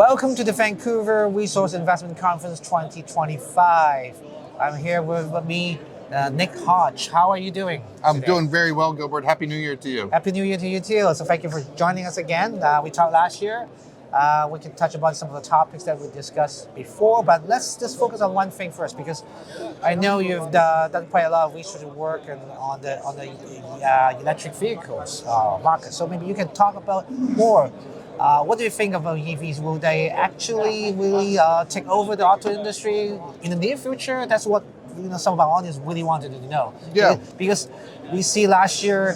Welcome to the Vancouver Resource Investment Conference 2025. I'm here with me, Nick Hodge. How are you doing I'm doing very well, Gilbert. Happy New Year to you. Happy New Year to you too. So thank you for joining us again. We talked last year. We can touch upon some of the topics that we discussed before, but let's just focus on one thing first, because I know you've done quite a lot of research and work on the electric vehicles market. So maybe you can talk about more. What do you think about EVs? Will they actually really take over the auto industry in the near future? That's what some of our audience really wanted to know. Yeah. Because we see last year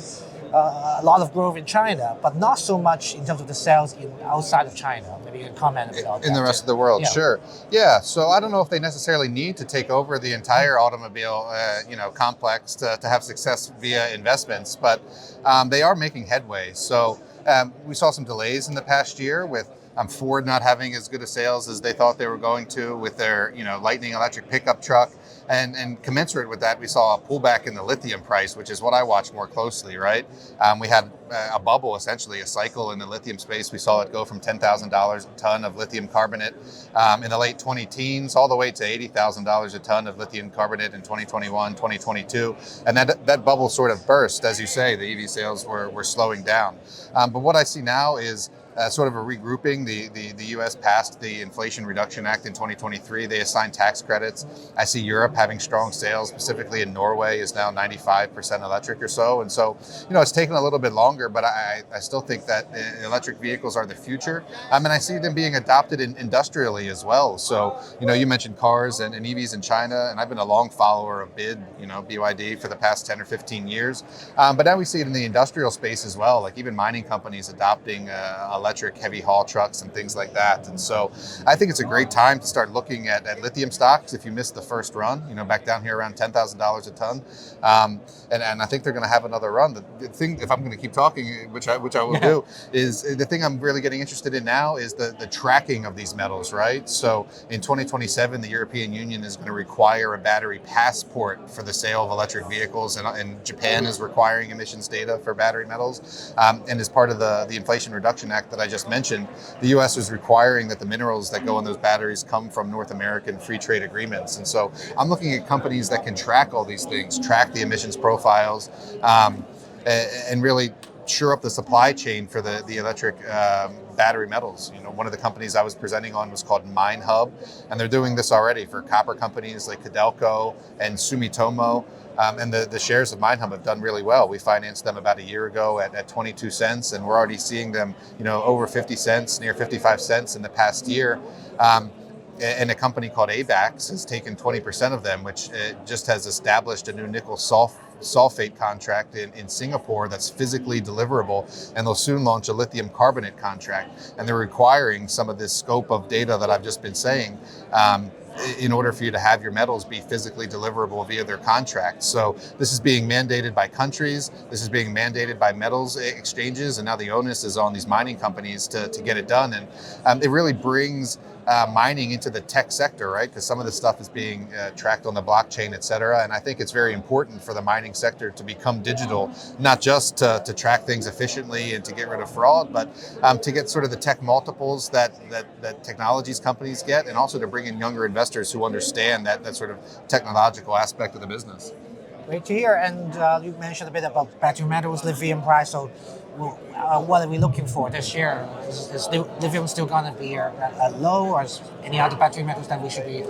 a lot of growth in China, but not so much in terms of the sales outside of China. Maybe you can comment a bit on that. In the rest of the world, Yeah. Sure. Yeah, so I don't know if they necessarily need to take over the entire automobile complex to have success via investments, but they are making headway. So we saw some delays in the past year with Ford not having as good a sales as they thought they were going to with their Lightning electric pickup truck. And commensurate with that, we saw a pullback in the lithium price, which is what I watch more closely, right? We had a bubble, essentially, a cycle in the lithium space. We saw it go from $10,000 a ton of lithium carbonate in the late 2010s all the way to $80,000 a ton of lithium carbonate in 2021, 2022. And that bubble sort of burst. As you say, the EV sales were slowing down. But what I see now is sort of a regrouping. The U.S. passed the Inflation Reduction Act in 2023. They assigned tax credits. I see Europe having strong sales, specifically in Norway is now 95% electric or so. And so, it's taken a little bit longer, but I still think that electric vehicles are the future. And I see them being adopted industrially as well. So, you mentioned cars and EVs in China, and I've been a long follower of BYD for the past 10 or 15 years. But now we see it in the industrial space as well, like even mining companies adopting electric heavy haul trucks and things like that. And so I think it's a great time to start looking at lithium stocks if you missed the first run, back down here around $10,000 a ton. And I think they're going to have another run. The thing, if I'm going to keep talking, which I will do, is the thing I'm really getting interested in now is the tracking of these metals, right? So in 2027, the European Union is going to require a battery passport for the sale of electric vehicles, and Japan is requiring emissions data for battery metals. And as part of the Inflation Reduction Act that I just mentioned, the U.S. is requiring that the minerals that go in those batteries come from North American free trade agreements. And so I'm looking at companies that can track all these things, track the emissions profiles, and really shore up the supply chain for the electric battery metals. One of the companies I was presenting on was called MineHub, and they're doing this already for copper companies like Codelco and Sumitomo. And the shares of MineHub have done really well. We financed them about a year ago at 22 cents, and we're already seeing them, over 50 cents, near 55 cents in the past year. And a company called ABAX has taken 20% of them, which just has established a new nickel sulfate contract in Singapore that's physically deliverable, and they'll soon launch a lithium carbonate contract. And they're requiring some of this scope of data that I've just been saying in order for you to have your metals be physically deliverable via their contracts. So this is being mandated by countries, this is being mandated by metals exchanges, and now the onus is on these mining companies to get it done. And it really brings mining into the tech sector, right? Because some of this stuff is being tracked on the blockchain, et cetera. And I think it's very important for the mining sector to become digital, not just to track things efficiently and to get rid of fraud, but to get sort of the tech multiples that technologies companies get, and also to bring in younger investors who understand that sort of technological aspect of the business. Great to hear. And you mentioned a bit about battery metals, lithium price. So what are we looking for this year? Is lithium still going to be low, or is any other battery metals that we should be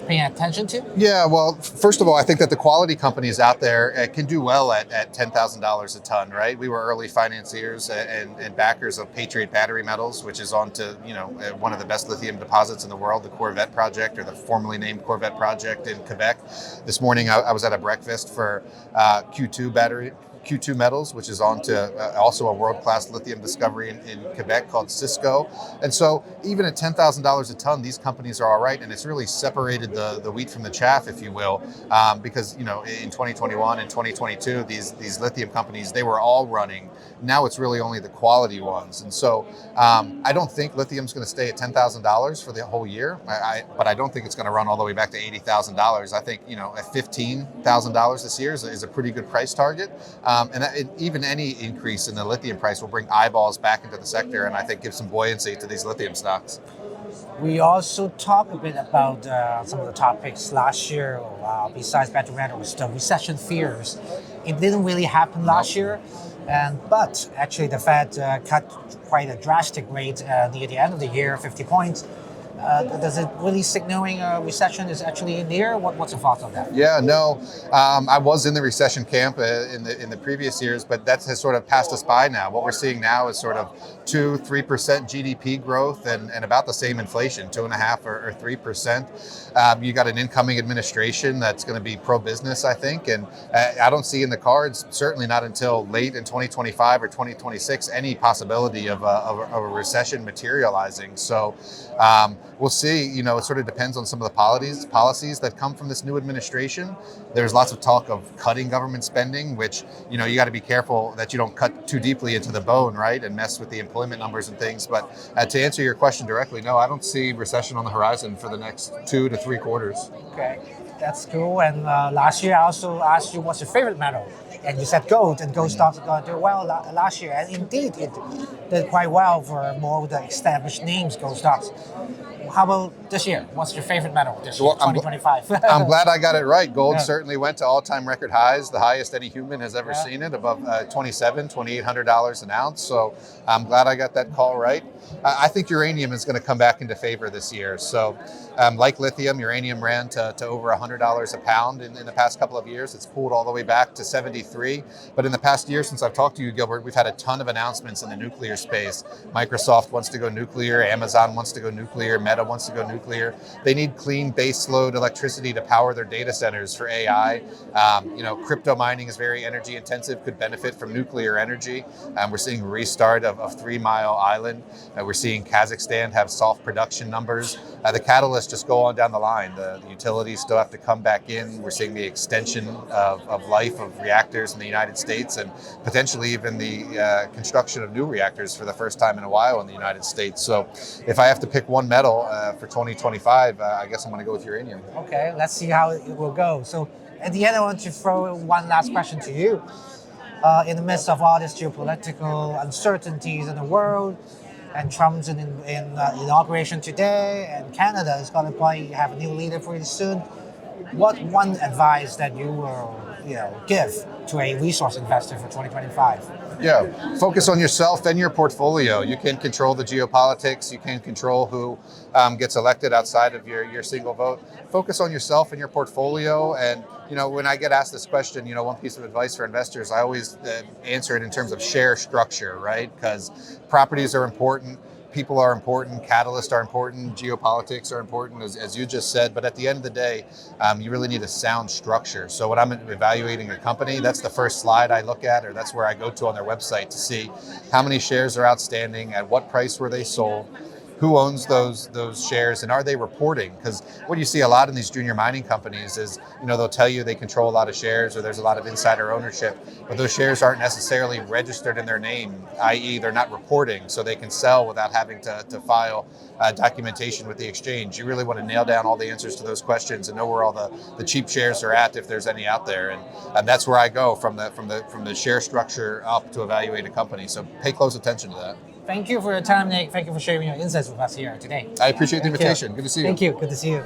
paying attention to? Yeah, well, first of all, I think that the quality companies out there can do well at $10,000 a ton, right? We were early financiers and backers of Patriot Battery Metals, which is on to one of the best lithium deposits in the world, the Corvette project, or the formerly named Corvette project in Quebec. This morning, I was at a breakfast for Q2 Metals, which is on to also a world-class lithium discovery in Quebec called Cisco. And so even at $10,000 a ton, these companies are all right. And it's really separated the wheat from the chaff, if you will, because, in 2021 and 2022, these lithium companies, they were all running. Now it's really only the quality ones. And so I don't think lithium's going to stay at $10,000 for the whole year, but I don't think it's going to run all the way back to $80,000. I think, at $15,000 this year is a pretty good price target. And even any increase in the lithium price will bring eyeballs back into the sector, and I think give some buoyancy to these lithium stocks. We also talked a bit about some of the topics last year, besides battery metals, the recession fears. It didn't really happen last year, but actually the Fed cut quite a drastic rate near the end of the year, 50 points. Does it really signaling a recession is actually near? What's your thoughts on that? Yeah, no, I was in the recession camp in the previous years, but that has sort of passed us by now. What we're seeing now is sort of 2-3% GDP growth and about the same inflation, 2.5 or 3%. You got an incoming administration that's going to be pro-business, I think, and I don't see in the cards, certainly not until late in 2025 or 2026, any possibility of a recession materializing. So we'll see. You know, it sort of depends on some of the policies that come from this new administration. There's lots of talk of cutting government spending, which, you know, you got to be careful that you don't cut too deeply into the bone, right, and mess with the employment numbers and things. But to answer your question directly, no, I don't see recession on the horizon for the next 2 to 3 quarters. Okay, that's cool. And last year I also asked you what's your favorite metal, and you said gold, and gold stocks are going to do well last year, and indeed it did quite well for more of the established names, gold stocks. How about this year? What's your favorite metal this year, 2025? I'm glad I got it right. Gold certainly went to all-time record highs, the highest any human has ever seen it, above $2,800 an ounce. So I'm glad I got that call right. I think uranium is going to come back into favor this year. So like lithium, uranium ran to over $100 a pound in the past couple of years. It's pulled all the way back to 73. But in the past year since I've talked to you, Gilbert, we've had a ton of announcements in the nuclear space. Microsoft wants to go nuclear. Amazon wants to go nuclear. Meta wants to go nuclear. They need clean baseload electricity to power their data centers for AI. You know, crypto mining is very energy intensive, could benefit from nuclear energy. We're seeing a restart of 3 Mile Island. We're seeing Kazakhstan have soft production numbers. The catalysts just go on down the line. The utilities still have to come back in. We're seeing the extension of life of reactors in the United States, and potentially even the construction of new reactors for the first time in a while in the United States. So if I have to pick one metal for 2025, I guess I'm going to go with uranium. Okay, let's see how it will go. So at the end, I want to throw one last question to you. In the midst of all this geopolitical uncertainties in the world, and Trump's in inauguration today, and Canada is going to probably have a new leader pretty soon. What one advice that you will give to a resource investor for 2025? Yeah, focus on yourself and your portfolio. You can control the geopolitics. You can control who gets elected outside of your single vote. Focus on yourself and your portfolio. And, you know, when I get asked this question, you know, one piece of advice for investors, I always answer it in terms of share structure, right? Because properties are important. People are important, catalysts are important, geopolitics are important, as you just said. But at the end of the day, you really need a sound structure. So when I'm evaluating a company, that's the first slide I look at, or that's where I go to on their website to see how many shares are outstanding, at what price were they sold, who owns those shares, and are they reporting? Because what you see a lot in these junior mining companies is, you know, they'll tell you they control a lot of shares or there's a lot of insider ownership, but those shares aren't necessarily registered in their name, i.e. they're not reporting, so they can sell without having to file documentation with the exchange. You really want to nail down all the answers to those questions and know where all the cheap shares are at, if there's any out there, and that's where I go from the share structure up to evaluate a company. So pay close attention to that. Thank you for your time, Nick. Thank you for sharing your insights with us here today. I appreciate the invitation. Good to see you. Thank you. Good to see you.